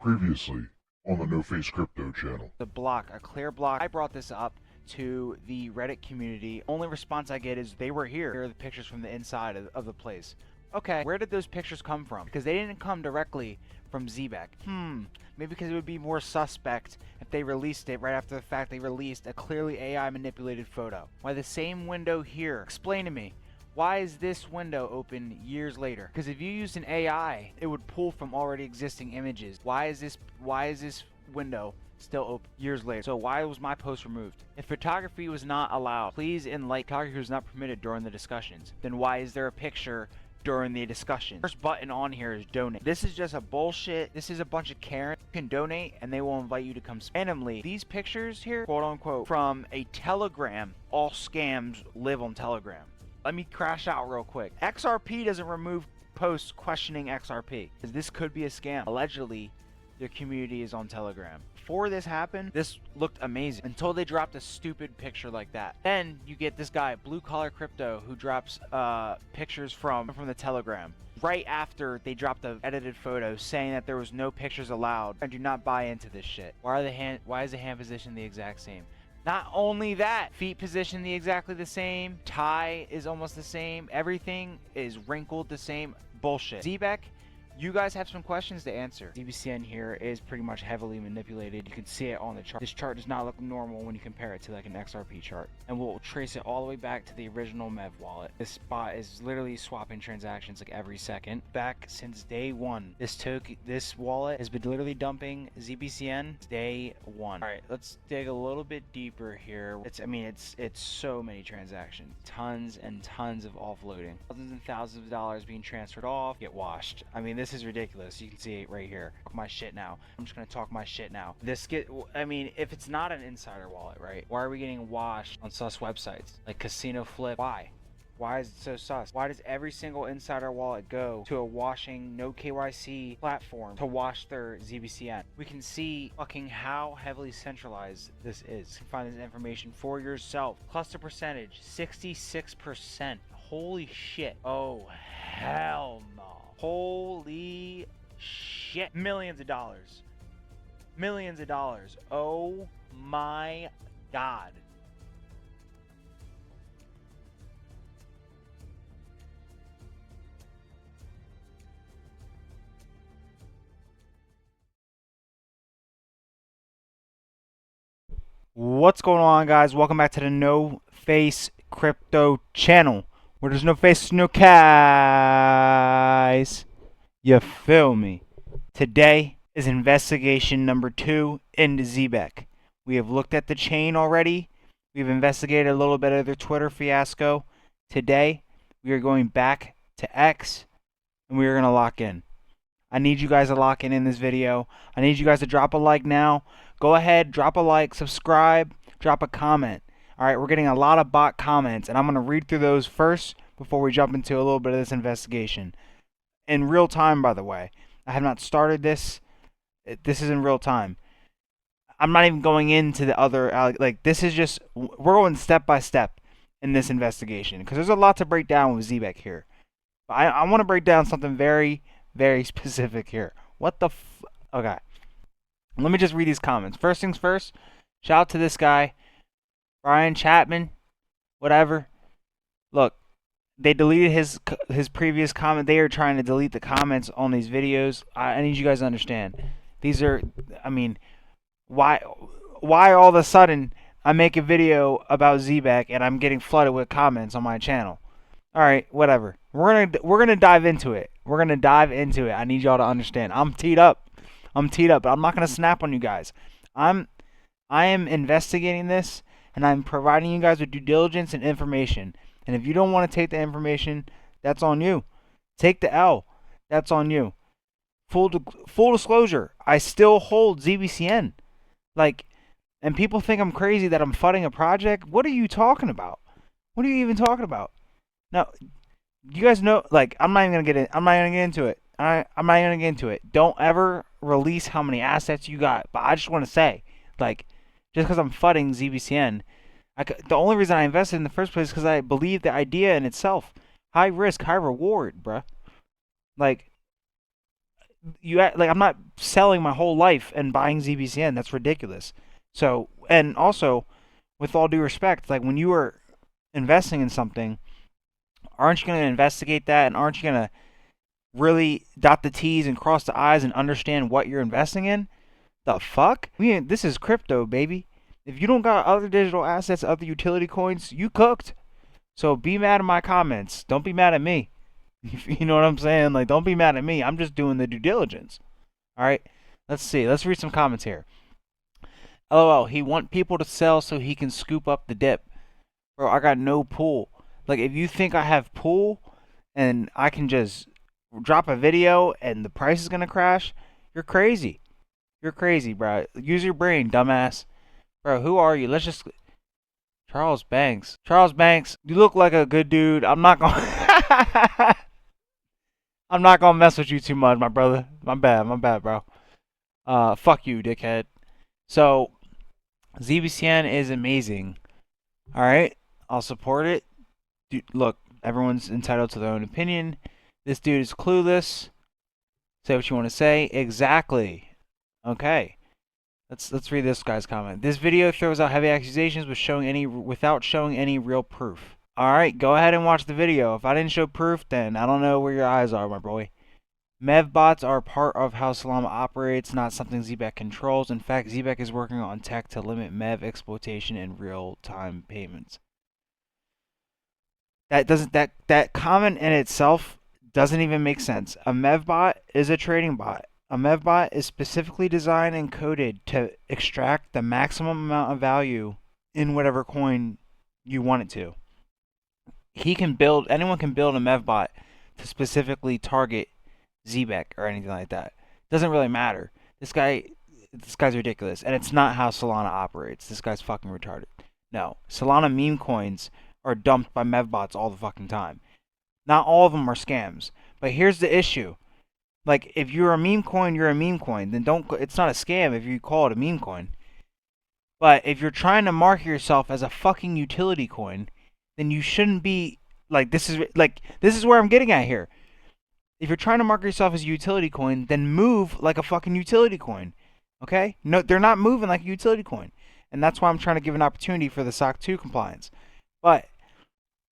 Previously on the No Face Crypto channel. The block, a clear block. I brought this up to the Reddit community. Only response I get is they were here. Here are the pictures from the inside of the place. Okay, where did those pictures come from? Because they didn't come directly from Zebec. Maybe because it would be more suspect if they released it right after the fact they released a clearly AI manipulated photo. Why the same window here? Explain to me. Why is this window open years later? Because if you used an AI, it would pull from already existing images. Why is this window still open years later? So why was my post removed? If photography was not allowed, please enlighten. Photography was not permitted during the discussions. Then why is there a picture during the discussion? First button on here is donate. This is just a bullshit. This is a bunch of Karen. You can donate and they will invite you to come randomly. These pictures here, quote unquote, from a Telegram. All scams live on Telegram. Let me crash out real quick. XRP doesn't remove posts questioning XRP, because this could be a scam. Allegedly, their community is on Telegram. Before this happened, this looked amazing until they dropped a stupid picture like that. Then you get this guy, Blue Collar Crypto, who drops pictures from the Telegram right after they dropped the edited photo saying that there was no pictures allowed. I do not buy into this shit. Why is the hand position the exact same? Not only that, feet position exactly the same, tie is almost the same, everything is wrinkled the same. Bullshit. Zebec, you guys have some questions to answer. ZBCN here is pretty much heavily manipulated. You can see it on the chart. This chart does not look normal when you compare it to like an XRP chart. And we'll trace it all the way back to the original MEV wallet. This bot is literally swapping transactions like every second. Back since day one, this wallet has been literally dumping ZBCN day one. All right, let's dig a little bit deeper here. It's so many transactions, tons and tons of offloading, thousands and thousands of dollars being transferred off, get washed. This is ridiculous. You can see it right here. Talk my shit now. I'm just gonna talk my shit now. If it's not an insider wallet, right? Why are we getting washed on sus websites like Casino Flip? Why? Why is it so sus? Why does every single insider wallet go to a washing, no KYC platform to wash their ZBCN? We can see fucking how heavily centralized this is. You can find this information for yourself. Cluster percentage, 66%. Holy shit. Oh, hell no. Holy shit. Millions of dollars. Millions of dollars. Oh my god. What's going on, guys? Welcome back to the No Face Crypto channel, where there's no face, no guys. You feel me? Today is investigation number 2 into Zebec. We have looked at the chain already. We've investigated a little bit of their Twitter fiasco. Today, we are going back to X, and we are going to lock in. I need you guys to lock in this video. I need you guys to drop a like now. Go ahead, drop a like, subscribe, drop a comment. Alright, we're getting a lot of bot comments, and I'm going to read through those first before we jump into a little bit of this investigation. In real time, by the way. I have not started this. This is in real time. I'm not even going into the other, this is just, we're going step by step in this investigation, because there's a lot to break down with Zebec here. But I want to break down something very, very specific here. What the okay. Let me just read these comments. First things first, shout out to this guy, Brian Chapman, whatever. Look, they deleted his previous comment. They are trying to delete the comments on these videos. I need you guys to understand. These are, why all of a sudden I make a video about Zebec and I'm getting flooded with comments on my channel? All right, whatever. We're gonna dive into it. We're gonna dive into it. I need y'all to understand. I'm teed up, but I'm not gonna snap on you guys. I am investigating this, and I'm providing you guys with due diligence and information. And if you don't want to take the information, that's on you. Take the L. That's on you. Full disclosure, I still hold ZBCN. And people think I'm crazy that I'm fudding a project. What are you talking about? What are you even talking about? Now, you guys know, I'm not even gonna get into it. I'm not gonna get into it. Don't ever release how many assets you got. But I just want to say, just because I'm fudding ZBCN, the only reason I invested in the first place is because I believe the idea in itself. High risk, high reward, bruh. I'm not selling my whole life and buying ZBCN. That's ridiculous. So, and also, with all due respect, like when you are investing in something, aren't you going to investigate that, and aren't you going to really dot the T's and cross the I's and understand what you're investing in? The fuck? This is crypto, baby. If you don't got other digital assets, other utility coins, you cooked. So be mad at my comments. Don't be mad at me. You know what I'm saying? Like, don't be mad at me. I'm just doing the due diligence. All right. Let's see. Let's read some comments here. LOL. He want people to sell so he can scoop up the dip. Bro, I got no pool. Like, if you think I have pool and I can just drop a video and the price is gonna crash, you're crazy. You're crazy, bro. Use your brain, dumbass. Bro, who are you? Let's just... Charles Banks. Charles Banks, you look like a good dude. I'm not gonna... I'm not gonna mess with you too much, my brother. My bad, bro. Fuck you, dickhead. So, ZBCN is amazing. Alright? I'll support it. Dude, look, everyone's entitled to their own opinion. This dude is clueless. Say what you want to say. Exactly. Okay. Let's read this guy's comment. This video throws out heavy accusations without showing any real proof. Alright, go ahead and watch the video. If I didn't show proof, then I don't know where your eyes are, my boy. Mev bots are part of how Solana operates, not something Zebec controls. In fact, Zebec is working on tech to limit Mev exploitation and real-time payments. That comment in itself doesn't even make sense. A Mev bot is a trading bot. A Mev bot is specifically designed and coded to extract the maximum amount of value in whatever coin you want it to. Anyone can build a Mev bot to specifically target Zebec or anything like that. Doesn't really matter. This guy's ridiculous, and it's not how Solana operates. This guy's fucking retarded. No, Solana meme coins are dumped by Mev bots all the fucking time. Not all of them are scams, but here's the issue. Like, if you're a meme coin, you're a meme coin. Then it's not a scam if you call it a meme coin. But if you're trying to market yourself as a fucking utility coin, then you shouldn't be like this is where I'm getting at here. If you're trying to market yourself as a utility coin, then move like a fucking utility coin. Okay? No, they're not moving like a utility coin. And that's why I'm trying to give an opportunity for the SOC 2 compliance. But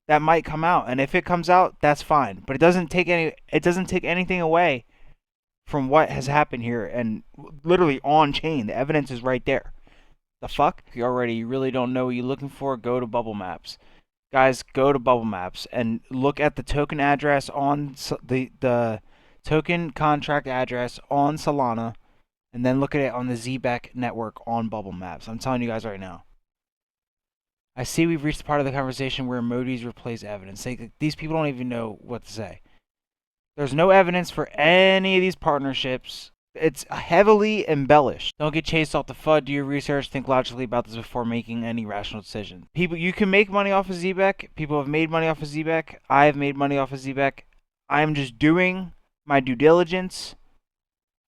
that might come out, and if it comes out, that's fine. But it doesn't take anything away from what has happened here, and literally on chain. The evidence is right there. The fuck? If you really don't know what you're looking for, go to Bubble Maps. Guys, go to Bubble Maps and look at the token address on the token contract address on Solana, and then look at it on the Zebec Network on Bubble Maps. I'm telling you guys right now. I see we've reached the part of the conversation where emojis replace evidence. These people don't even know what to say. There's no evidence for any of these partnerships. It's heavily embellished. Don't get chased off the FUD. Do your research. Think logically about this before making any rational decision. You can make money off of Zebec. People have made money off of Zebec. I have made money off of Zebec. I am just doing my due diligence.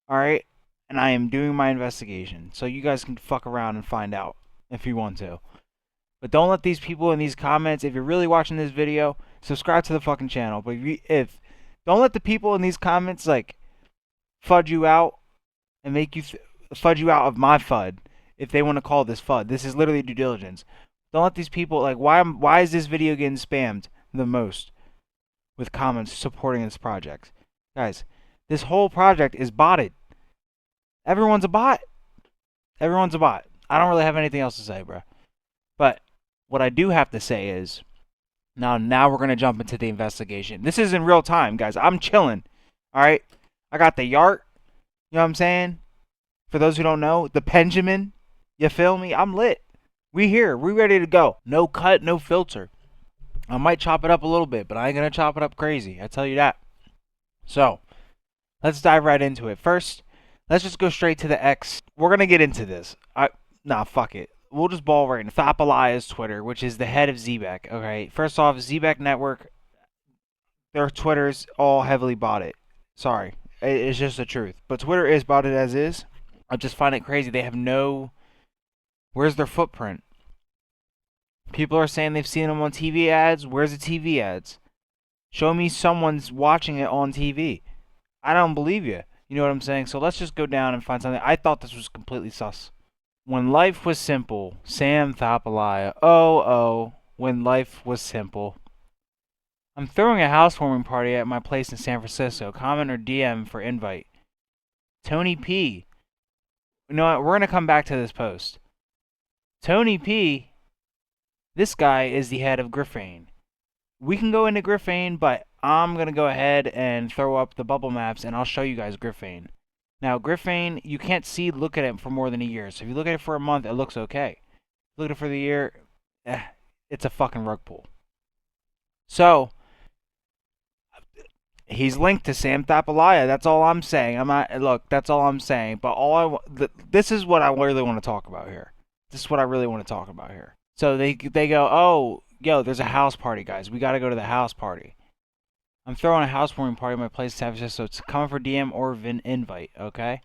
Alright? And I am doing my investigation. So you guys can fuck around and find out if you want to. But don't let these people in these comments, if you're really watching this video, subscribe to the fucking channel. But don't let the people in these comments like fudge you out and make you fudge you out of my FUD if they want to call this FUD. This is literally due diligence. Don't let these people like why is this video getting spammed the most with comments supporting this project? Guys, this whole project is botted. Everyone's a bot. Everyone's a bot. I don't really have anything else to say, bro. But what I do have to say is Now we're going to jump into the investigation. This is in real time, guys. I'm chilling. Alright? I got the Yart. You know what I'm saying? For those who don't know, the Benjamin. You feel me? I'm lit. We here. We ready to go. No cut, no filter. I might chop it up a little bit, but I ain't going to chop it up crazy. I tell you that. So, let's dive right into it. First, let's just go straight to the X. We're going to get into this. Nah, fuck it. We'll just ball right in. Thapalia's Twitter, which is the head of Zebec. Okay, first off, Zebec Network, their Twitter's all heavily botted. Sorry, it's just the truth. But Twitter is botted as is. I just find it crazy. They have no... Where's their footprint? People are saying they've seen them on TV ads. Where's the TV ads? Show me someone's watching it on TV. I don't believe you. You know what I'm saying? So let's just go down and find something. I thought this was completely sus. When life was simple, Sam Thapalaya. Oh, when life was simple. I'm throwing a housewarming party at my place in San Francisco. Comment or DM for invite. Tony P. You know what? We're going to come back to this post. Tony P. This guy is the head of Griffane. We can go into Griffane, but I'm going to go ahead and throw up the bubble maps, and I'll show you guys Griffane. Now, Griffane, you can't look at it for more than a year. So if you look at it for a month, it looks okay. Look at it for the year, it's a fucking rug pull. So, he's linked to Sam Thapalaya. That's all I'm saying. That's all I'm saying. But this is what I really want to talk about here. This is what I really want to talk about here. So they go, oh, yo, there's a house party, guys. We got to go to the house party. I'm throwing a housewarming party at my place in San Francisco. So it's coming for DM or invite, okay?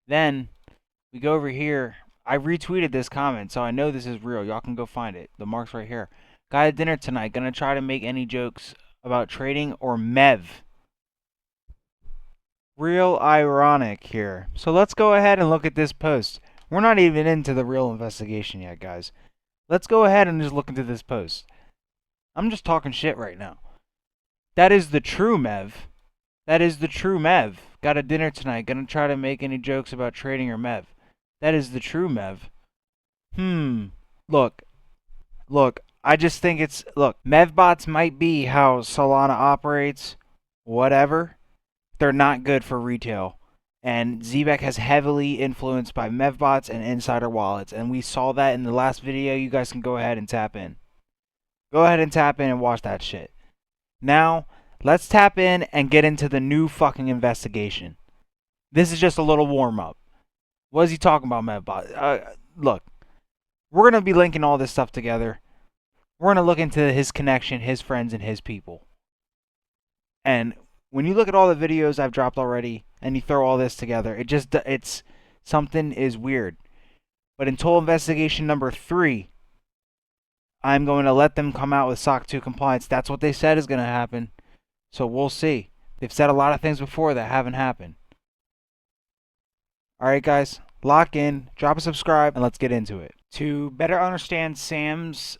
Then we go over here. I retweeted this comment, so I know this is real. Y'all can go find it. The mark's right here. Guy at dinner tonight. Gonna try to make any jokes about trading or MEV. Real ironic here. So let's go ahead and look at this post. We're not even into the real investigation yet, guys. Let's go ahead and just look into this post. I'm just talking shit right now. That is the true MEV. That is the true MEV. Got a dinner tonight. Gonna try to make any jokes about trading or MEV. That is the true MEV. Look. I just think it's... Look, MEV bots might be how Solana operates. Whatever. They're not good for retail. And Zebec has heavily influenced by MEV bots and insider wallets. And we saw that in the last video. You guys can go ahead and tap in. Go ahead and tap in and watch that shit. Now, let's tap in and get into the new fucking investigation. This is just a little warm-up. What is he talking about, MEV look, we're going to be linking all this stuff together. We're going to look into his connection, his friends, and his people. And when you look at all the videos I've dropped already, and you throw all this together, it's something is weird. But until investigation number 3, I'm going to let them come out with SOC 2 compliance. That's what they said is going to happen. So we'll see. They've said a lot of things before that haven't happened. Alright guys, lock in, drop a subscribe, and let's get into it. To better understand Sam's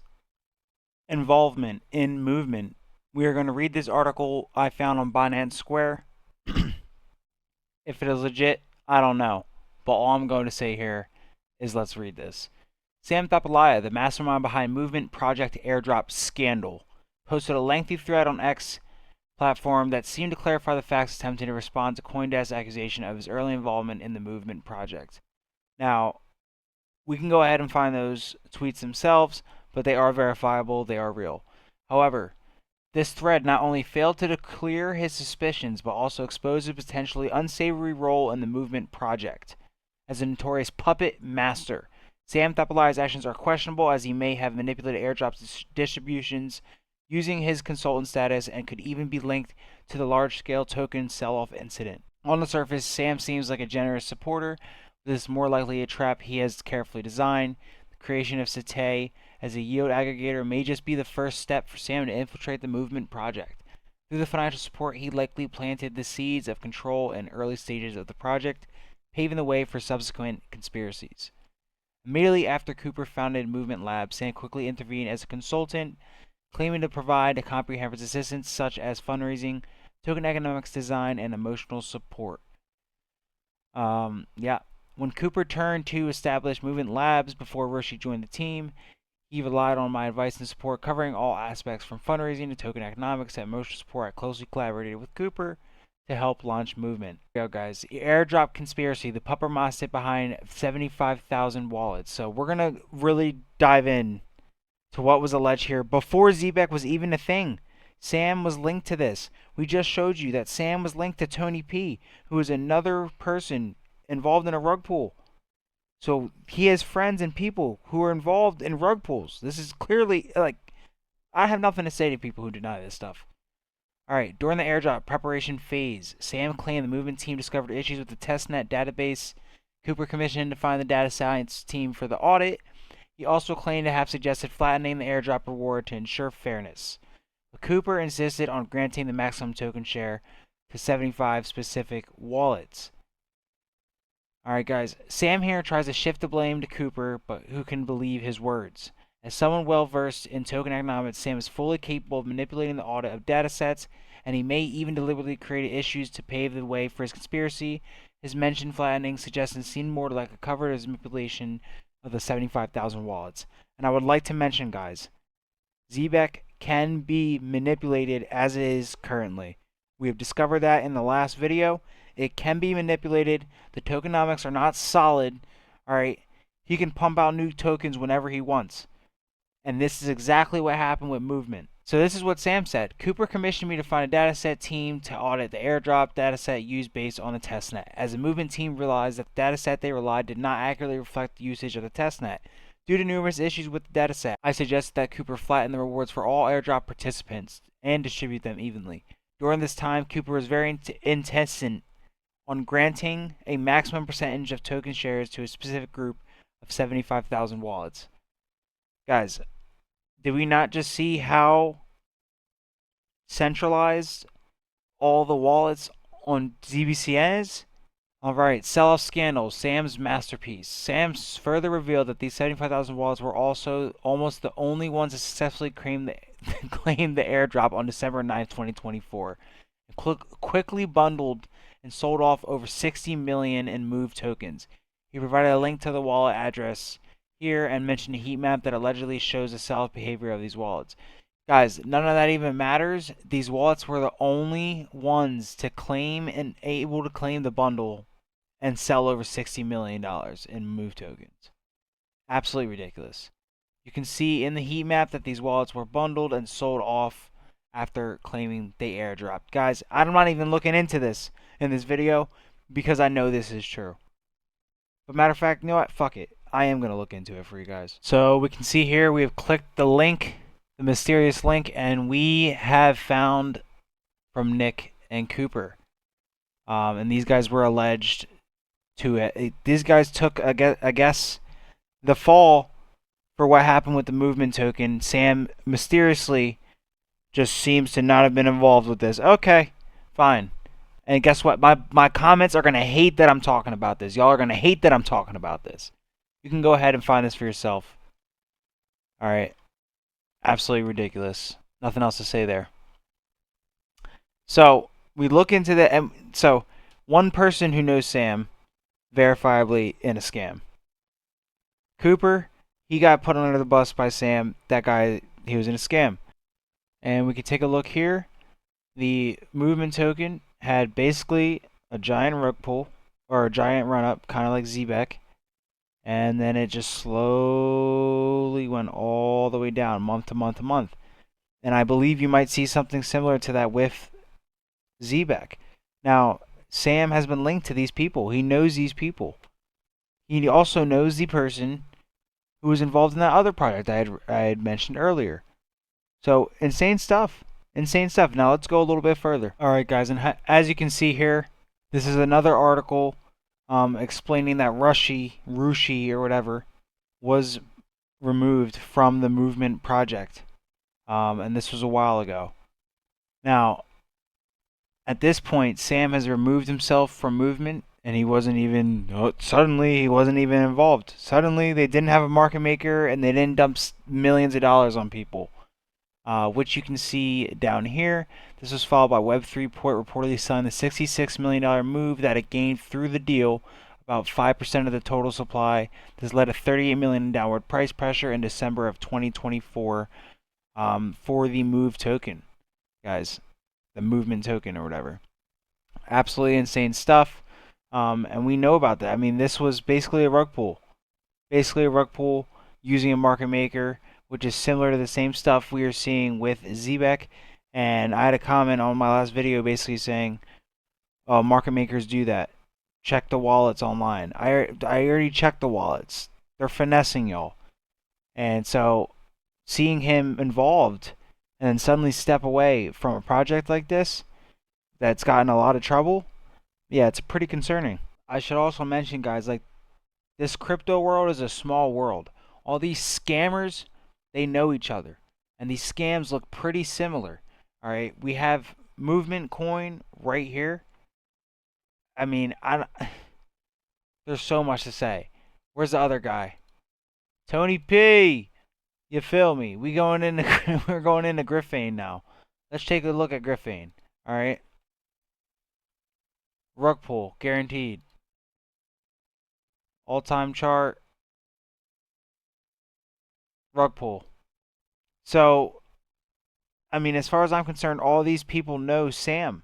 involvement in movement, we are going to read this article I found on Binance Square. If it is legit, I don't know. But all I'm going to say here is let's read this. Sam Thapalaya, the mastermind behind Movement Project airdrop scandal, posted a lengthy thread on X platform that seemed to clarify the facts, attempting to respond to CoinDesk's accusation of his early involvement in the Movement Project. Now, we can go ahead and find those tweets themselves, but they are verifiable, they are real. However, this thread not only failed to clear his suspicions, but also exposed a potentially unsavory role in the Movement Project. As a notorious puppet master, Sam Thapalaya's actions are questionable, as he may have manipulated airdrop distributions using his consultant status and could even be linked to the large-scale token sell-off incident. On the surface, Sam seems like a generous supporter. This is more likely a trap he has carefully designed. The creation of Sate as a yield aggregator may just be the first step for Sam to infiltrate the Movement Project. Through the financial support, he likely planted the seeds of control in early stages of the project, paving the way for subsequent conspiracies. Immediately after Cooper founded Movement Labs, Sam quickly intervened as a consultant, claiming to provide a comprehensive assistance such as fundraising, token economics design, and emotional support. When Cooper turned to establish Movement Labs before Roshi joined the team, he relied on my advice and support, covering all aspects from fundraising to token economics and emotional support. I closely collaborated with Cooper to help launch Movement. Here we go, guys. The airdrop conspiracy, the pupper master behind 75,000 wallets. So we're going to really dive in to what was alleged here. Before Zebec was even a thing, Sam was linked to this. We just showed you that Sam was linked to Tony P, who is another person involved in a rug pull. So he has friends and people who are involved in rug pulls. This is clearly, I have nothing to say to people who deny this stuff. Alright, during the airdrop preparation phase, Sam claimed the Movement team discovered issues with the testnet database. Cooper commissioned to find the data science team for the audit. He also claimed to have suggested flattening the airdrop reward to ensure fairness. But Cooper insisted on granting the maximum token share to 75 specific wallets. Alright guys, Sam here tries to shift the blame to Cooper, but who can believe his words? As someone well versed in token economics, Sam is fully capable of manipulating the audit of datasets, and he may even deliberately create issues to pave the way for his conspiracy. His mention flattening suggests it seemed more like a cover of his manipulation of the 75,000 wallets. And I would like to mention, guys, Zebec can be manipulated as it is currently. We have discovered that in the last video. It can be manipulated. The tokenomics are not solid. Alright, he can pump out new tokens whenever he wants. And this is exactly what happened with movement. So this is what Sam said. Cooper commissioned me to find a dataset team to audit the airdrop dataset used based on the testnet. As the movement team realized that the dataset they relied did not accurately reflect the usage of the testnet. Due to numerous issues with the dataset, I suggested that Cooper flatten the rewards for all airdrop participants and distribute them evenly. During this time, Cooper was very insistent on granting a maximum percentage of token shares to a specific group of 75,000 wallets. Guys, did we not just see how centralized all the wallets on ZBCN is? Alright, sell-off scandal, Sam's masterpiece. Sam further revealed that these 75,000 wallets were also almost the only ones to successfully claim the airdrop on December 9th, 2024. Quickly bundled and sold off over 60 million in Move tokens. He provided a link to the wallet address here and mentioned a heat map that allegedly shows the sell-off behavior of these wallets. Guys, none of that even matters. These wallets were the only ones to claim and able to claim the bundle and sell over $60 million in Move tokens. Absolutely ridiculous. You can see in the heat map that these wallets were bundled and sold off after claiming they airdropped. Guys, I'm not even looking into this in this video because I know this is true. But matter of fact, you know what? Fuck it. I am going to look into it for you guys. So we can see here we have clicked the link, the mysterious link, and we have found from Nick and Cooper. And these guys were alleged to these guys took, I guess, the fall for what happened with the movement token. Sam mysteriously just seems to not have been involved with this. Okay, fine. And guess what? My comments are going to hate that I'm talking about this. Y'all are going to hate that I'm talking about this. You can go ahead and find this for yourself. Alright. Absolutely ridiculous. Nothing else to say there. So, we look into the... So, one person who knows Sam, verifiably in a scam. Cooper, he got put under the bus by Sam. That guy, he was in a scam. And we can take a look here. The movement token had basically a giant rug pull, or a giant run up, kind of like Zebec. And then it just slowly went all the way down, month to month to month. And I believe you might see something similar to that with Zebec. Now, Sam has been linked to these people. He knows these people. He also knows the person who was involved in that other project I had mentioned earlier. So, insane stuff. Insane stuff. Now, let's go a little bit further. Alright, guys, and as you can see here, this is another article explaining that Rushi, or whatever, was removed from the movement project. And this was a while ago. Now, at this point, Sam has removed himself from movement, and he wasn't even, suddenly he wasn't even involved. Suddenly they didn't have a market maker, and they didn't dump millions of dollars on people. Which you can see down here. This was followed by Web3 Port reportedly selling the $66 million move that it gained through the deal, about 5% of the total supply. This led to $38 million in downward price pressure in December of 2024 for the Move token. Guys, the movement token or whatever. Absolutely insane stuff. And we know about that. I mean, this was basically a rug pull. Basically a rug pull using a market maker, which is similar to the same stuff we are seeing with Zebec. And I had a comment on my last video basically saying, market makers do that. Check the wallets online. I already checked the wallets. They're finessing y'all. And so, seeing him involved and then suddenly step away from a project like this that's gotten a lot of trouble, yeah, it's pretty concerning. I should also mention, guys, like, this crypto world is a small world. All these scammers, they know each other. And these scams look pretty similar. Alright, we have movement coin right here. I mean, There's so much to say. Where's the other guy? Tony P. You feel me? We're going into Griffane now. Let's take a look at Griffane. All right. Rug pull guaranteed. All-time chart. Rug pull. So, I mean, as far as I'm concerned, all these people know Sam.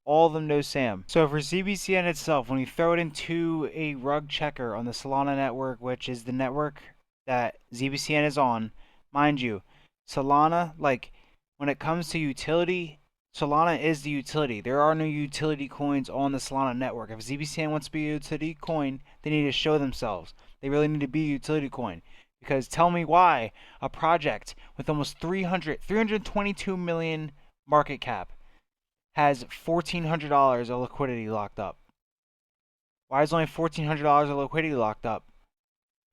All of them know Sam. So for ZBCN itself, when you throw it into a rug checker on the Solana network, which is the network that ZBCN is on, mind you, Solana, like, when it comes to utility, Solana is the utility. There are no utility coins on the Solana network. If ZBCN wants to be a utility coin, they need to show themselves. They really need to be a utility coin. Because tell me why a project with almost 322 million market cap has $1,400 of liquidity locked up. Why is only $1,400 of liquidity locked up?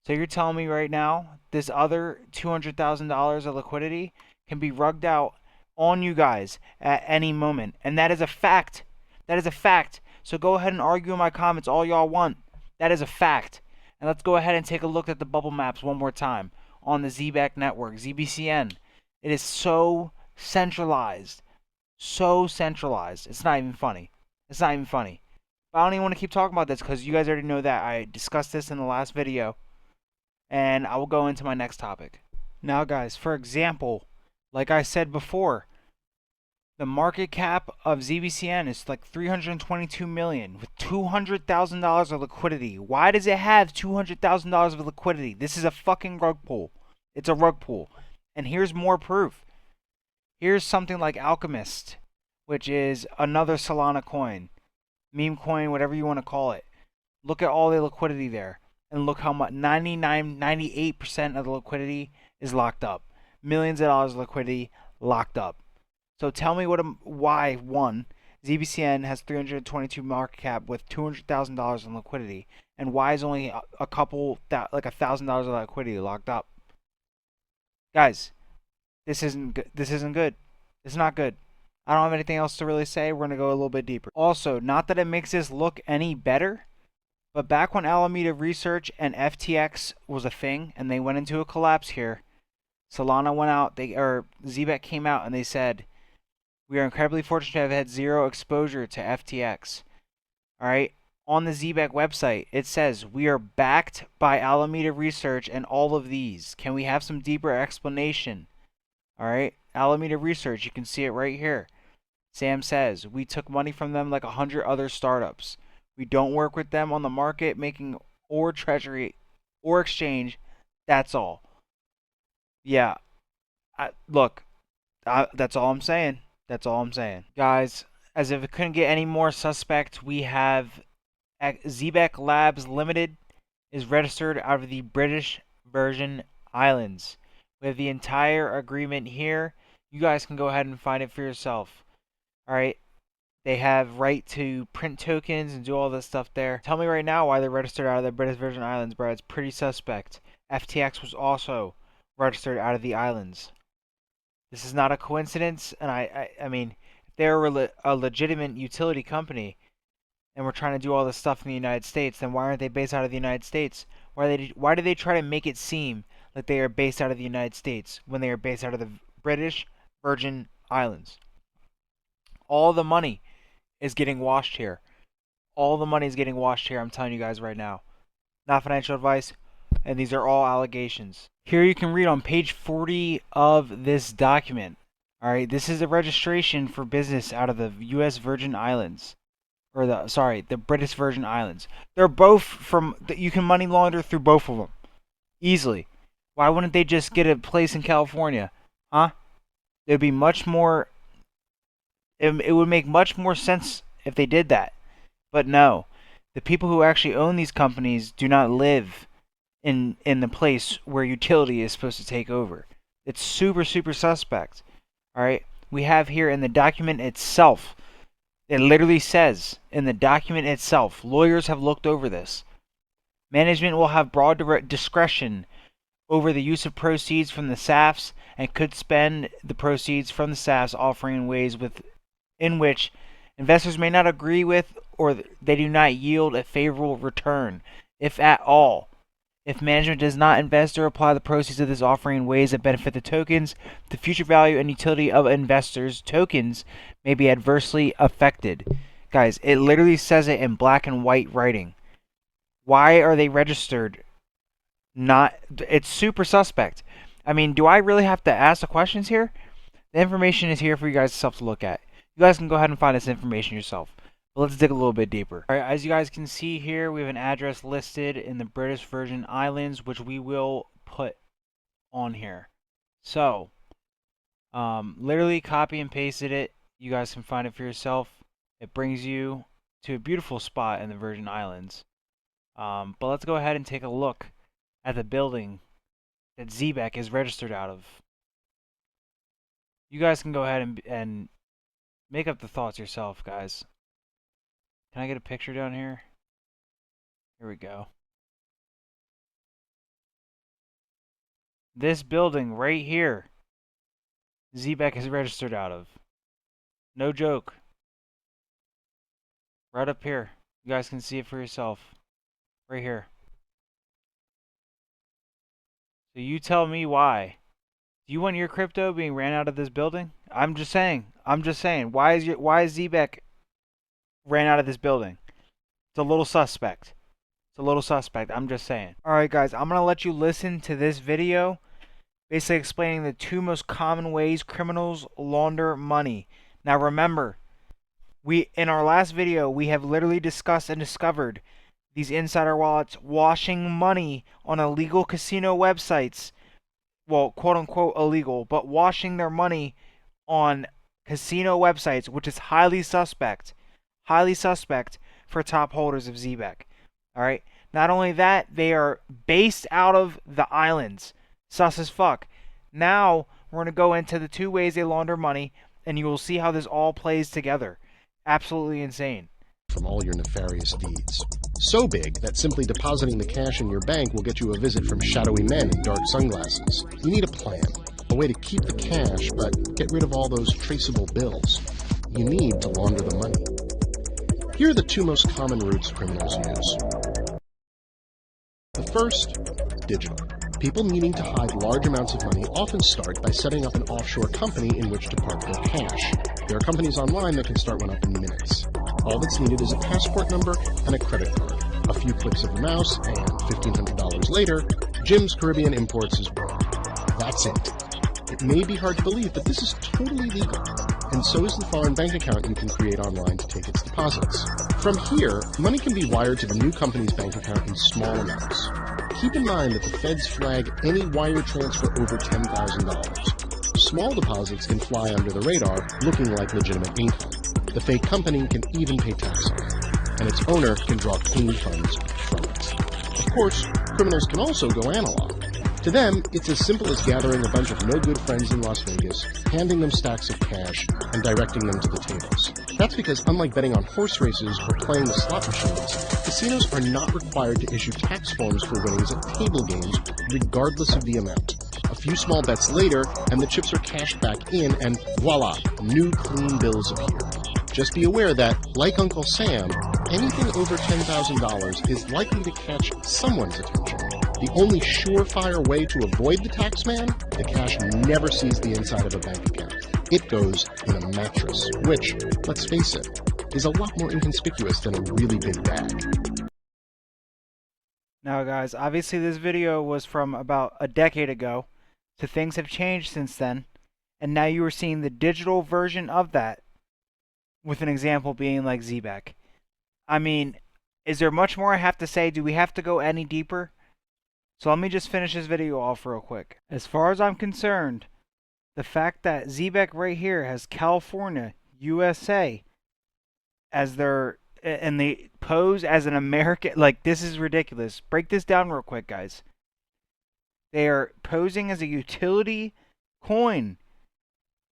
So you're telling me right now this other $200,000 of liquidity can be rugged out on you guys at any moment. And that is a fact. That is a fact. So go ahead and argue in my comments all y'all want. That is a fact. And let's go ahead and take a look at the bubble maps one more time on the Zebec Network, ZBCN. It is so centralized. So centralized. It's not even funny. It's not even funny. But I don't even want to keep talking about this because you guys already know that. I discussed this in the last video. And I will go into my next topic. Now guys, for example, like I said before, the market cap of ZBCN is like 322 million with $200,000 of liquidity. Why does it have $200,000 of liquidity? This is a fucking rug pull. It's a rug pull. And here's more proof. Here's something like Alchemist, which is another Solana coin, meme coin, whatever you want to call it. Look at all the liquidity there. And look how much, 98% of the liquidity is locked up. Millions of dollars of liquidity locked up. So tell me why, one, ZBCN has 322 market cap with $200,000 in liquidity, and why is only a couple, like $1,000 of liquidity locked up? Guys, this isn't good. This isn't good. It's not good. I don't have anything else to really say. We're going to go a little bit deeper. Also, not that it makes this look any better, but back when Alameda Research and FTX was a thing, and they went into a collapse here, Solana went out, Zebec came out and they said, we are incredibly fortunate to have had zero exposure to FTX. Alright? On the Zebec website, it says, we are backed by Alameda Research and all of these. Can we have some deeper explanation? Alright? Alameda Research, you can see it right here. Sam says, we took money from them like 100 other startups. We don't work with them on the market making or treasury or exchange. That's all. Yeah. Look, that's all I'm saying. That's all I'm saying. Guys, as if it couldn't get any more suspect, we have Zebec Labs Limited is registered out of the British Virgin Islands. We have the entire agreement here. You guys can go ahead and find it for yourself. Alright? They have right to print tokens and do all this stuff there. Tell me right now why they're registered out of the British Virgin Islands, bro. It's pretty suspect. FTX was also registered out of the islands. This is not a coincidence, and I mean, if they're a legitimate utility company, and we're trying to do all this stuff in the United States, then why aren't they based out of the United States? Why do they try to make it seem like they are based out of the United States when they are based out of the British Virgin Islands? All the money is getting washed here. All the money is getting washed here, I'm telling you guys right now. Not financial advice, and these are all allegations. Here you can read on page 40 of this document. Alright, this is a registration for business out of the U.S. Virgin Islands. Or the British Virgin Islands. They're both you can money launder through both of them. Easily. Why wouldn't they just get a place in California? Huh? It'd be much more, it would make much more sense if they did that. But no. The people who actually own these companies do not live in the place where utility is supposed to take over. It's super, super suspect. Alright? We have here in the document itself, it literally says in the document itself, lawyers have looked over this. Management will have broad discretion over the use of proceeds from the SAFs and could spend the proceeds from the SAFs offering in ways in which investors may not agree with they do not yield a favorable return, if at all. If management does not invest or apply the proceeds of this offering in ways that benefit the tokens, the future value and utility of investors' tokens may be adversely affected. Guys, it literally says it in black and white writing. Why are they registered? It's super suspect. I mean, do I really have to ask the questions here? The information is here for you guys yourself to look at. You guys can go ahead and find this information yourself. But let's dig a little bit deeper. All right, as you guys can see here, we have an address listed in the British Virgin Islands, which we will put on here. So, literally copy and pasted it. You guys can find it for yourself. It brings you to a beautiful spot in the Virgin Islands. But let's go ahead and take a look at the building that Zebec is registered out of. You guys can go ahead and make up the thoughts yourself, guys. Can I get a picture down here? Here we go. This building right here, Zebec is registered out of. No joke. Right up here. You guys can see it for yourself. Right here. So you tell me why. Do you want your crypto being ran out of this building? I'm just saying. Why is Zebec ran out of this building? It's a little suspect. I'm just saying. Alright guys, I'm going to let you listen to this video basically explaining the two most common ways criminals launder money. Now remember, in our last video, we have literally discussed and discovered these insider wallets washing money on illegal casino websites. Well, quote unquote illegal, but washing their money on casino websites, which is highly suspect for top holders of Zebec. Alright? Not only that, they are based out of the islands. Sus as fuck. Now, we're going to go into the two ways they launder money, and you will see how this all plays together. Absolutely insane. From all your nefarious deeds. So big that simply depositing the cash in your bank will get you a visit from shadowy men in dark sunglasses. You need a plan, a way to keep the cash but get rid of all those traceable bills. You need to launder the money. Here are the two most common routes criminals use. The first, digital. People needing to hide large amounts of money often start by setting up an offshore company in which to park their cash. There are companies online that can start one up in minutes. All that's needed is a passport number and a credit card. A few clicks of the mouse, and $1,500 later, Jim's Caribbean Imports is born. That's it. It may be hard to believe, but this is totally legal, and so is the foreign bank account you can create online to take its deposits. From here, money can be wired to the new company's bank account in small amounts. Keep in mind that the feds flag any wire transfer over $10,000. Small deposits can fly under the radar, looking like legitimate income. The fake company can even pay tax on it, and its owner can draw clean funds from it. Of course, criminals can also go analog. To them, it's as simple as gathering a bunch of no-good friends in Las Vegas, handing them stacks of cash, and directing them to the tables. That's because, unlike betting on horse races or playing the slot machines, casinos are not required to issue tax forms for winnings at table games, regardless of the amount. A few small bets later, and the chips are cashed back in, and voila, new clean bills appear. Just be aware that, like Uncle Sam, anything over $10,000 is likely to catch someone's attention. The only surefire way to avoid the taxman, the cash never sees the inside of a bank account. It goes in a mattress, which, let's face it, is a lot more inconspicuous than a really big bag. Now guys, obviously this video was from about a decade ago, so things have changed since then, and now you are seeing the digital version of that, with an example being like Zebec. I mean, is there much more I have to say? Do we have to go any deeper? So let me just finish this video off real quick. As far as I'm concerned, the fact that Zebec right here has California, USA, as their, and they pose as an American, like this is ridiculous. Break this down real quick, guys. They are posing as a utility coin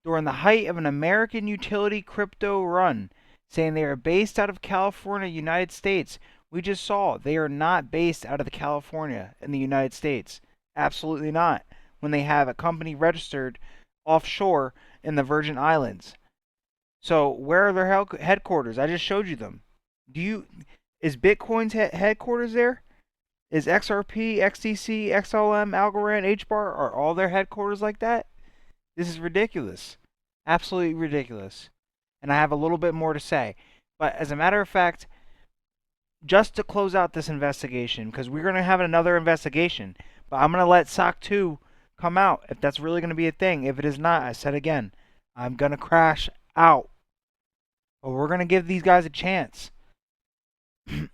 during the height of an American utility crypto run, saying they are based out of California, United States. We just saw they are not based out of California in the United States. Absolutely not. When they have a company registered offshore in the Virgin Islands. So where are their headquarters? I just showed you them. Is Bitcoin's headquarters there? Is XRP, XDC, XLM, Algorand, HBAR, are all their headquarters like that? This is ridiculous. Absolutely ridiculous. And I have a little bit more to say. But as a matter of fact, just to close out this investigation, because we're going to have another investigation, but I'm going to let SOC 2 come out if that's really going to be a thing. If it is not, I said again, I'm going to crash out. But we're going to give these guys a chance.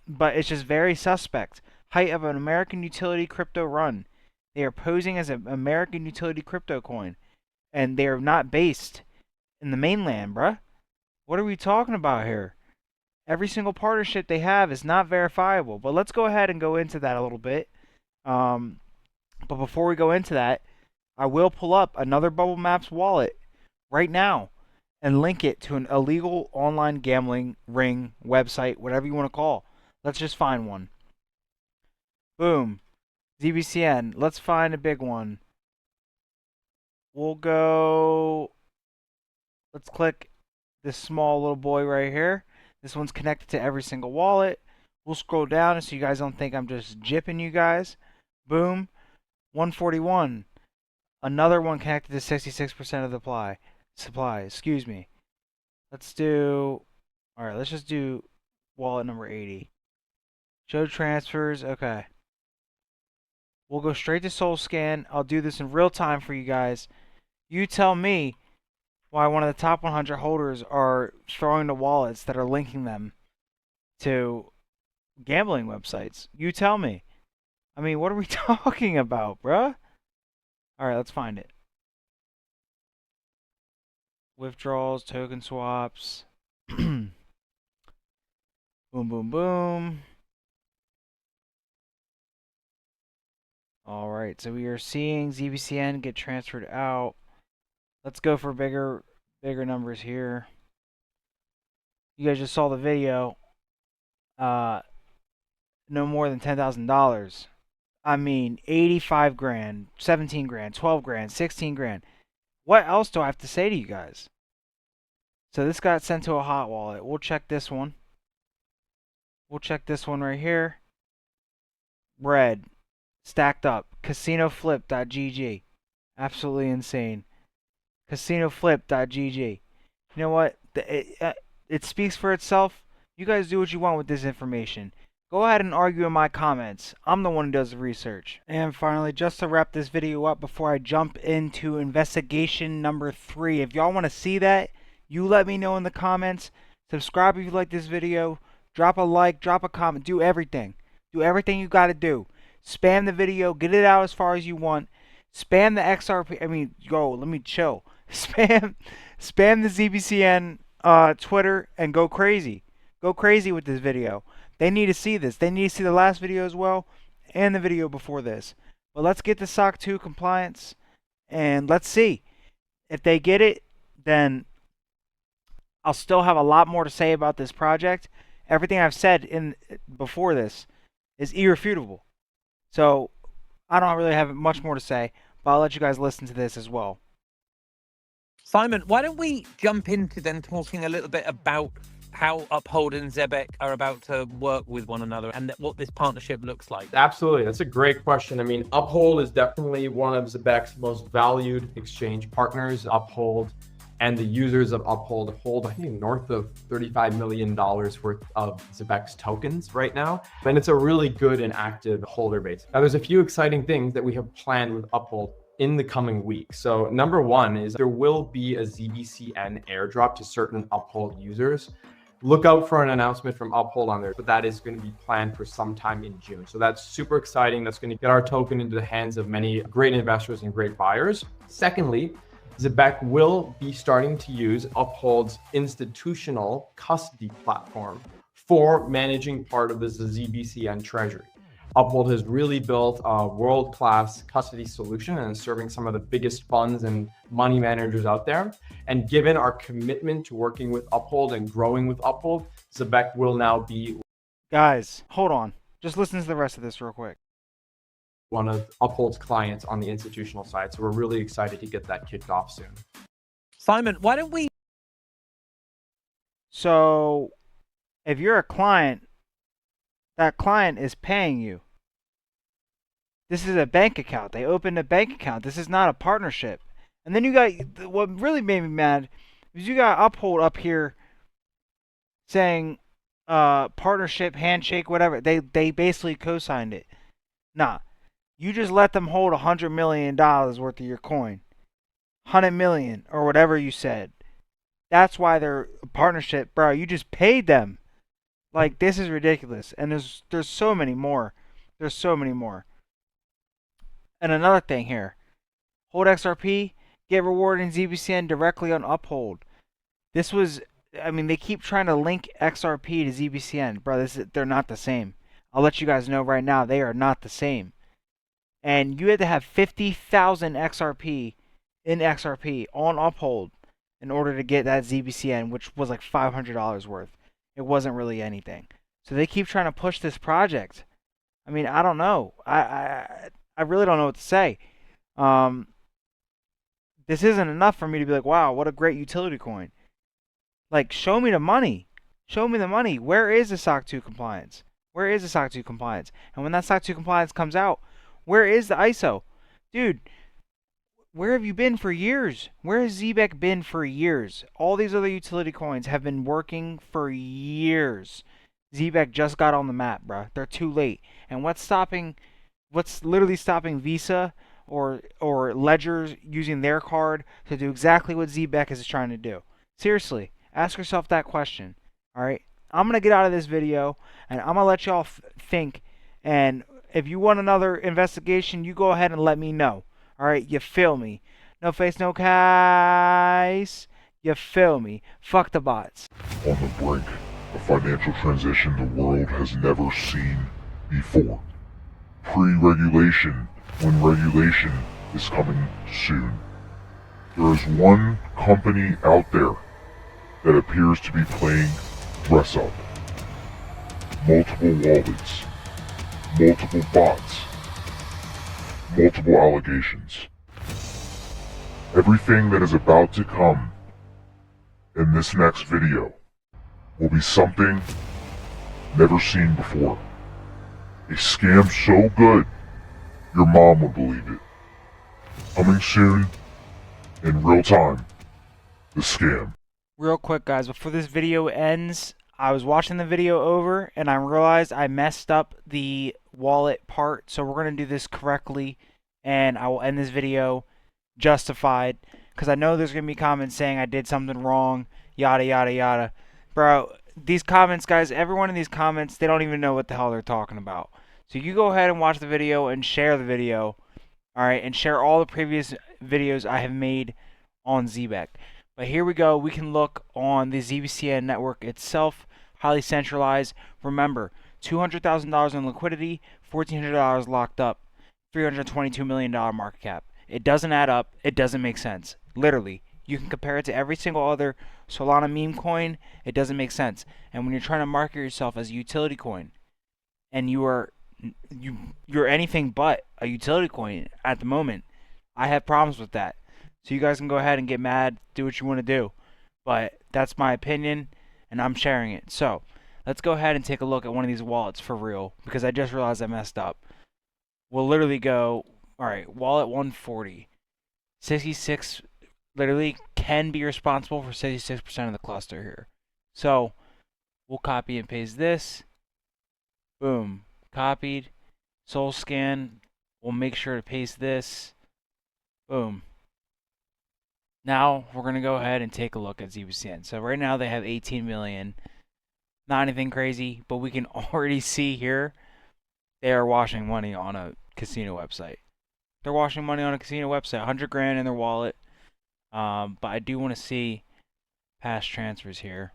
But it's just very suspect. Height of an American utility crypto run. They are posing as an American utility crypto coin. And they are not based in the mainland, bruh. What are we talking about here? Every single partnership they have is not verifiable. But let's go ahead and go into that a little bit. But before we go into that, I will pull up another Bubble Maps wallet right now and link it to an illegal online gambling ring website, whatever you want to call. Let's just find one. Boom. ZBCN. Let's find a big one. We'll go. Let's click this small little boy right here. This one's connected to every single wallet. We'll scroll down so you guys don't think I'm just jipping you guys. Boom. 141. Another one connected to 66% of the supply. Excuse me. Let's do. Alright, let's just do wallet number 80. Show transfers. Okay. We'll go straight to SoulScan. I'll do this in real time for you guys. You tell me why one of the top 100 holders are throwing the wallets that are linking them to gambling websites. You tell me. I mean, what are we talking about, bruh? Alright, let's find it. Withdrawals, token swaps. Boom, boom, boom. Alright, so we are seeing ZBCN get transferred out. Let's go for bigger numbers here. You guys just saw the video. No more than $10,000. I mean, 85 grand, 17 grand, 12 grand, 16 grand. What else do I have to say to you guys? So this got sent to a hot wallet. We'll check this one. We'll check this one right here. Red. Stacked up. Casinoflip.gg. Absolutely insane. Casinoflip.gg. You know what? It speaks for itself. You guys do what you want with this information. Go ahead and argue in my comments. I'm the one who does the research. And finally, just to wrap this video up before I jump into investigation number 3. If y'all want to see that, you let me know in the comments. Subscribe if you like this video. Drop a like, drop a comment. Do everything. Do everything you got to do. Spam the video. Get it out as far as you want. Spam the XRP. I mean, let me chill. Spam the ZBCN Twitter and go crazy. Go crazy with this video. They need to see this. They need to see the last video as well and the video before this. But let's get the SOC 2 compliance and let's see. If they get it, then I'll still have a lot more to say about this project. Everything I've said before this is irrefutable. So I don't really have much more to say, but I'll let you guys listen to this as well. Simon, why don't we jump into then talking a little bit about how Uphold and Zebec are about to work with one another and what this partnership looks like? Absolutely. That's a great question. I mean, Uphold is definitely one of Zebec's most valued exchange partners. Uphold and the users of Uphold hold, I think, north of $35 million worth of Zebec's tokens right now. And it's a really good and active holder base. Now, there's a few exciting things that we have planned with Uphold in the coming weeks. So number one is there will be a ZBCN airdrop to certain Uphold users. Look out for an announcement from Uphold on there, but that is going to be planned for sometime in June. So that's super exciting. That's going to get our token into the hands of many great investors and great buyers. Secondly, Zebec will be starting to use Uphold's institutional custody platform for managing part of the ZBCN treasury. Uphold has really built a world-class custody solution and is serving some of the biggest funds and money managers out there. And given our commitment to working with Uphold and growing with Uphold, Zebec will now be... Guys, hold on. Just listen to the rest of this real quick. ...one of Uphold's clients on the institutional side. So we're really excited to get that kicked off soon. Simon, why don't we... So if you're a client, that client is paying you. This is a bank account. They opened a bank account. This is not a partnership. And then you got, what really made me mad is you got Uphold up here saying partnership, handshake, whatever. They basically co-signed it. Nah, you just let them hold $100 million worth of your coin. 100 million or whatever you said. That's why they're a partnership, bro. You just paid them. Like, this is ridiculous. And there's so many more. There's so many more. And another thing here. Hold XRP, get rewarded in ZBCN directly on Uphold. This was, I mean, they keep trying to link XRP to ZBCN. Bro, they're not the same. I'll let you guys know right now, they are not the same. And you had to have 50,000 XRP in XRP on Uphold in order to get that ZBCN, which was like $500 worth. It wasn't really anything. So they keep trying to push this project. I mean, I don't know. I really don't know what to say. This isn't enough for me to be like, wow, what a great utility coin. Like, show me the money. Show me the money. Where is the SOC 2 compliance? Where is the SOC 2 compliance? And when that SOC 2 compliance comes out, where is the ISO? Dude, where have you been for years? Where has Zebec been for years? All these other utility coins have been working for years. Zebec just got on the map, bro. They're too late. And what's literally stopping Visa or Ledgers using their card to do exactly what Zebec is trying to do? Seriously, ask yourself that question. All right, I'm gonna get out of this video and I'm gonna let y'all think. And if you want another investigation, you go ahead and let me know. All right, you feel me? No face, no case. You feel me? Fuck the bots. On the brink of financial transition the world has never seen before. Pre-regulation, when regulation is coming soon. There is one company out there that appears to be playing dress up. Multiple wallets, multiple bots, multiple allegations. Everything that is about to come in this next video will be something never seen before. A scam so good, your mom would believe it. Coming soon, in real time, the scam. Real quick, guys, before this video ends, I was watching the video over and I realized I messed up the wallet part, so we're going to do this correctly and I will end this video justified, because I know there's going to be comments saying I did something wrong, yada yada yada. Bro, these comments, guys, everyone in these comments, they don't even know what the hell they're talking about. So you go ahead and watch the video and share the video, alright, and share all the previous videos I have made on Zebec. But here we go, we can look on the ZBCN network itself, highly centralized. Remember, $200,000 in liquidity, $1,400 locked up, $322 million market cap. It doesn't add up, it doesn't make sense. Literally, you can compare it to every single other Solana meme coin, it doesn't make sense. And when you're trying to market yourself as a utility coin, and you're anything but a utility coin at the moment, I have problems with that. So you guys can go ahead and get mad, do what you want to do. But that's my opinion, and I'm sharing it. So, let's go ahead and take a look at one of these wallets for real, because I just realized I messed up. We'll literally go, alright, wallet 140. 66 literally can be responsible for 66% of the cluster here. So, we'll copy and paste this. Boom. Copied. Soul scan. We'll make sure to paste this. Boom. Now, we're going to go ahead and take a look at ZBCN. So, right now they have 18 million. Not anything crazy, but we can already see here they are washing money on a casino website. They're washing money on a casino website. 100 grand in their wallet. But I do want to see past transfers here.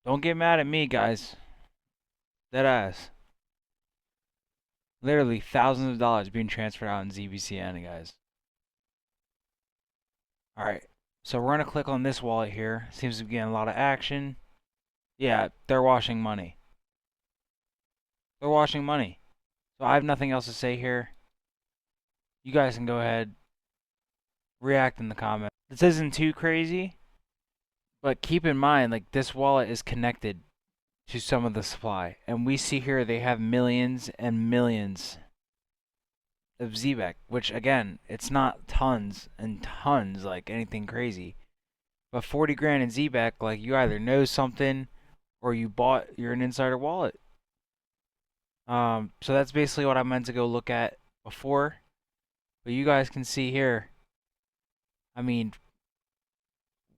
Don't get mad at me, guys. Dead ass. Literally thousands of dollars being transferred out in ZBCN, guys. Alright. So we're going to click on this wallet here. Seems to be getting a lot of action. Yeah, they're washing money. They're washing money. So I have nothing else to say here. You guys can go ahead, react in the comments. This isn't too crazy, but keep in mind, like, this wallet is connected to some of the supply. And we see here they have millions and millions of Zebec, which again, it's not tons and tons like anything crazy. But 40 grand in Zebec, like you either know something or you're an insider wallet. So that's basically what I meant to go look at before. But you guys can see here, I mean,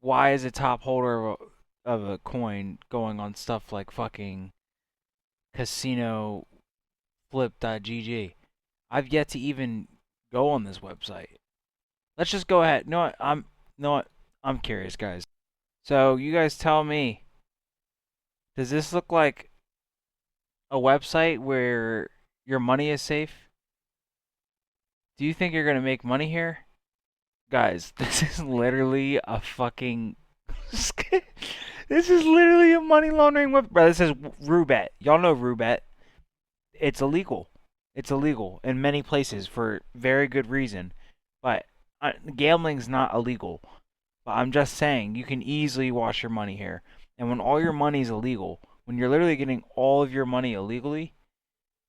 why is a top holder of a coin going on stuff like fucking casino flip.gg? I've yet to even go on this website. Let's just go ahead. I'm curious, guys. So you guys tell me, does this look like a website where your money is safe? Do you think you're gonna make money here? Guys, this is literally a fucking this is literally a money laundering web. Bro, this is Roobet. Y'all know Roobet. It's illegal. It's illegal in many places for very good reason. But gambling's not illegal. But I'm just saying, you can easily wash your money here. And when all your money is illegal, when you're literally getting all of your money illegally,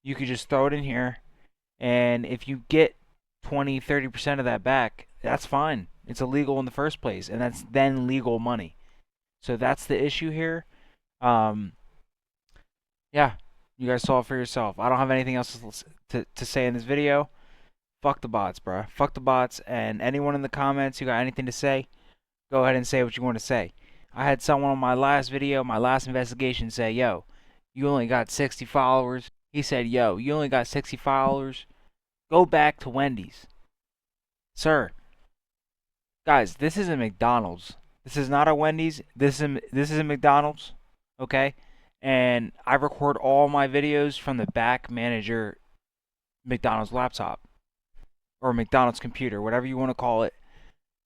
you could just throw it in here. And if you get 20-30% of that back, that's fine. It's illegal in the first place, and that's then legal money. So that's the issue here. Yeah, you guys saw it for yourself. I don't have anything else to say in this video. Fuck the bots, bro. Fuck the bots. And anyone in the comments who got anything to say, go ahead and say what you want to say. I had someone on my last video, my last investigation, say, yo, you only got 60 followers. He said, yo, you only got 60 followers. Go back to Wendy's. Sir, guys, this is a McDonald's. This is not a Wendy's. This is a McDonald's, okay? And I record all my videos from the back manager McDonald's laptop or McDonald's computer, whatever you want to call it.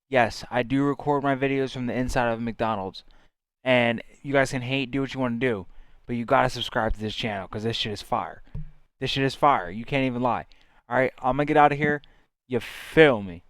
Yes, I do record my videos from the inside of McDonald's. And you guys can hate, do what you want to do, but you gotta subscribe to this channel because this shit is fire. This shit is fire. You can't even lie. Alright, I'm gonna get out of here. You feel me?